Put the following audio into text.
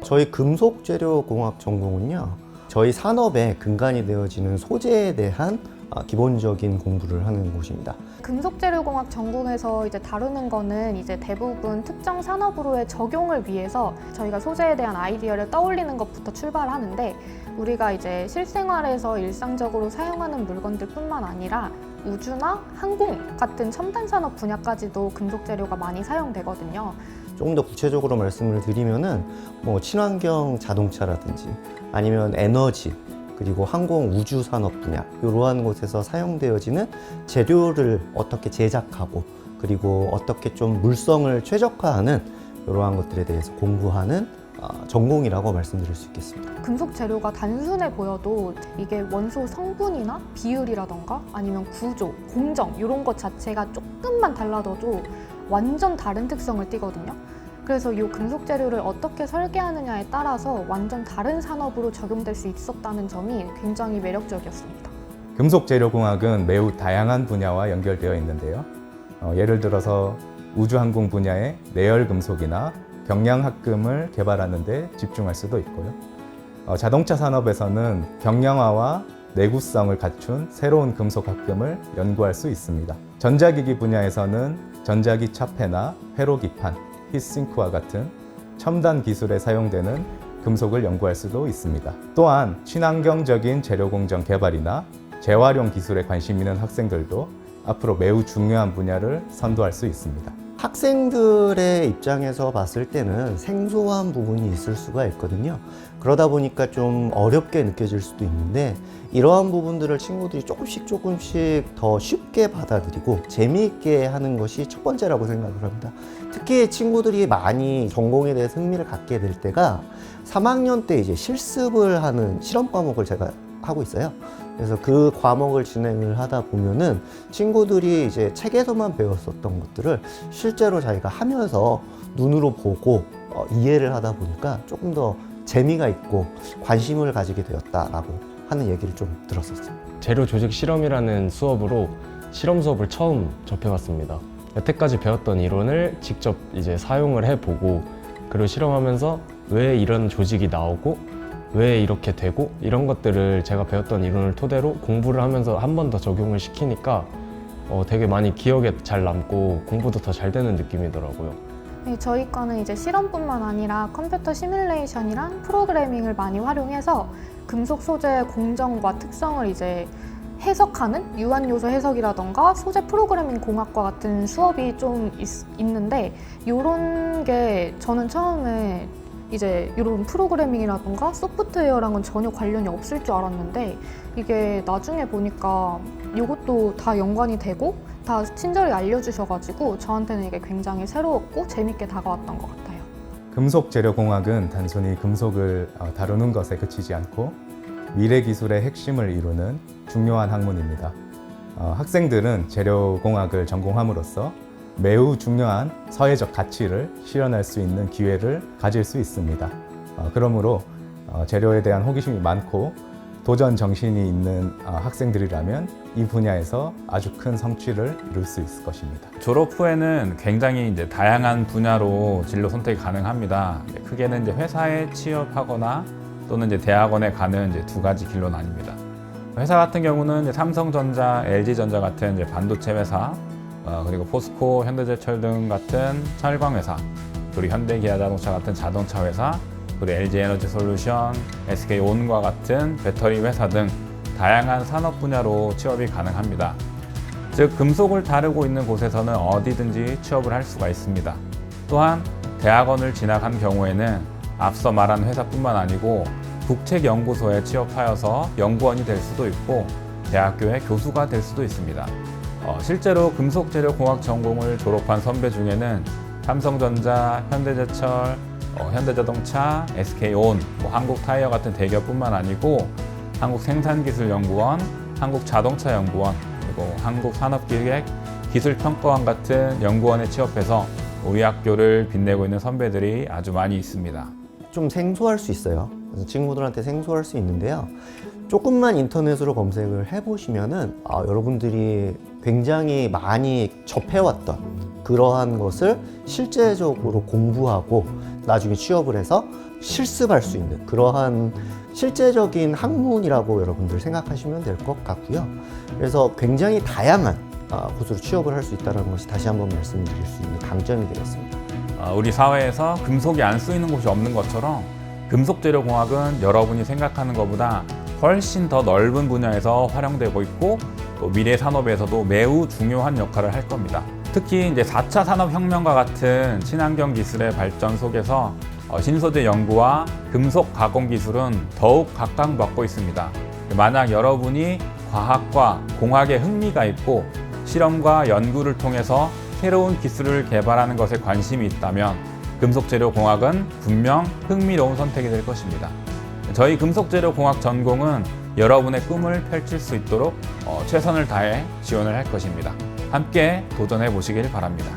저희 금속재료공학 전공은요, 저희 산업의 근간이 되어지는 소재에 대한 기본적인 공부를 하는 곳입니다. 금속재료공학 전공에서 이제 다루는 거는 이제 대부분 특정 산업으로의 적용을 위해서 저희가 소재에 대한 아이디어를 떠올리는 것부터 출발하는데, 우리가 이제 실생활에서 일상적으로 사용하는 물건들뿐만 아니라 우주나 항공 같은 첨단 산업 분야까지도 금속재료가 많이 사용되거든요. 조금 더 구체적으로 말씀을 드리면은 뭐 친환경 자동차라든지 아니면 에너지, 그리고 항공 우주 산업 분야, 이러한 곳에서 사용되어지는 재료를 어떻게 제작하고, 그리고 어떻게 좀 물성을 최적화하는 이러한 것들에 대해서 공부하는 전공이라고 말씀드릴 수 있겠습니다. 금속 재료가 단순해 보여도 이게 원소 성분이나 비율이라던가 아니면 구조, 공정 이런 것 자체가 조금만 달라져도 완전 다른 특성을 띠거든요. 그래서 이 금속 재료를 어떻게 설계하느냐에 따라서 완전 다른 산업으로 적용될 수 있었다는 점이 굉장히 매력적이었습니다. 금속재료공학은 매우 다양한 분야와 연결되어 있는데요. 예를 들어서 우주항공 분야의 내열금속이나 경량합금을 개발하는 데 집중할 수도 있고요. 자동차 산업에서는 경량화와 내구성을 갖춘 새로운 금속합금을 연구할 수 있습니다. 전자기기 분야에서는 전자기 차폐나 회로기판, 히트싱크와 같은 첨단 기술에 사용되는 금속을 연구할 수도 있습니다. 또한 친환경적인 재료 공정 개발이나 재활용 기술에 관심 있는 학생들도 앞으로 매우 중요한 분야를 선도할 수 있습니다. 학생들의 입장에서 봤을 때는 생소한 부분이 있을 수가 있거든요. 그러다 보니까 좀 어렵게 느껴질 수도 있는데, 이러한 부분들을 친구들이 조금씩 더 쉽게 받아들이고 재미있게 하는 것이 첫 번째라고 생각을 합니다. 특히 친구들이 많이 전공에 대해서 흥미를 갖게 될 때가 3학년 때 이제 실습을 하는 실험 과목을 제가 하고 있어요. 그래서 그 과목을 진행을 하다 보면은 친구들이 이제 책에서만 배웠었던 것들을 실제로 자기가 하면서 눈으로 보고 이해를 하다 보니까 조금 더 재미가 있고 관심을 가지게 되었다라고 하는 얘기를 좀 들었었어요. 재료 조직 실험이라는 수업으로 실험 수업을 처음 접해봤습니다. 여태까지 배웠던 이론을 직접 이제 사용을 해보고, 그리고 실험하면서 왜 이런 조직이 나오고 왜 이렇게 되고, 이런 것들을 제가 배웠던 이론을 토대로 공부를 하면서 한 번 더 적용을 시키니까 되게 많이 기억에 잘 남고 공부도 더 잘 되는 느낌이더라고요. 네, 저희 과는 이제 실험뿐만 아니라 컴퓨터 시뮬레이션이랑 프로그래밍을 많이 활용해서 금속 소재의 공정과 특성을 이제 해석하는 유한 요소 해석이라던가 소재 프로그래밍 공학과 같은 수업이 좀 있는데, 이런 게 저는 처음에 이제 이런 프로그래밍이라던가 소프트웨어랑은 전혀 관련이 없을 줄 알았는데, 이게 나중에 보니까 이것도 다 연관이 되고 다 친절히 알려주셔가지고 저한테는 이게 굉장히 새로웠고 재밌게 다가왔던 것 같아요. 금속재료공학은 단순히 금속을 다루는 것에 그치지 않고 미래 기술의 핵심을 이루는 중요한 학문입니다. 학생들은 재료공학을 전공함으로써 매우 중요한 사회적 가치를 실현할 수 있는 기회를 가질 수 있습니다. 그러므로 재료에 대한 호기심이 많고 도전 정신이 있는 학생들이라면 이 분야에서 아주 큰 성취를 이룰 수 있을 것입니다. 졸업 후에는 굉장히 이제 다양한 분야로 진로 선택이 가능합니다. 크게는 이제 회사에 취업하거나 또는 이제 대학원에 가는 이제 두 가지 길로 나뉩니다. 회사 같은 경우는 이제 삼성전자, LG전자 같은 이제 반도체 회사, 그리고 포스코, 현대제철 등 같은 철강 회사, 그리고 현대기아자동차 같은 자동차 회사, 그리고 LG에너지솔루션, SK온과 같은 배터리 회사 등 다양한 산업 분야로 취업이 가능합니다. 즉, 금속을 다루고 있는 곳에서는 어디든지 취업을 할 수가 있습니다. 또한 대학원을 진학한 경우에는 앞서 말한 회사뿐만 아니고 국책연구소에 취업하여서 연구원이 될 수도 있고 대학교의 교수가 될 수도 있습니다. 실제로 금속재료공학 전공을 졸업한 선배 중에는 삼성전자, 현대제철, 현대자동차, SK온, 한국타이어 같은 대기업뿐만 아니고 한국생산기술연구원, 한국자동차연구원, 그리고 한국산업기획, 기술평가원 같은 연구원에 취업해서 우리 학교를 빛내고 있는 선배들이 아주 많이 있습니다. 좀 생소할 수 있어요. 그래서 친구들한테 생소할 수 있는데요. 조금만 인터넷으로 검색을 해보시면은 여러분들이 굉장히 많이 접해왔던 그러한 것을 실제적으로 공부하고 나중에 취업을 해서 실습할 수 있는 그러한 실제적인 학문이라고 여러분들 생각하시면 될 것 같고요. 그래서 굉장히 다양한 곳으로 취업을 할 수 있다는 것이 다시 한번 말씀드릴 수 있는 강점이 되겠습니다. 우리 사회에서 금속이 안 쓰이는 곳이 없는 것처럼 금속재료공학은 여러분이 생각하는 것보다 훨씬 더 넓은 분야에서 활용되고 있고 또 미래 산업에서도 매우 중요한 역할을 할 겁니다. 특히 이제 4차 산업혁명과 같은 친환경 기술의 발전 속에서 신소재 연구와 금속 가공 기술은 더욱 각광받고 있습니다. 만약 여러분이 과학과 공학에 흥미가 있고 실험과 연구를 통해서 새로운 기술을 개발하는 것에 관심이 있다면 금속재료공학은 분명 흥미로운 선택이 될 것입니다. 저희 금속재료공학 전공은 여러분의 꿈을 펼칠 수 있도록 최선을 다해 지원을 할 것입니다. 함께 도전해 보시길 바랍니다.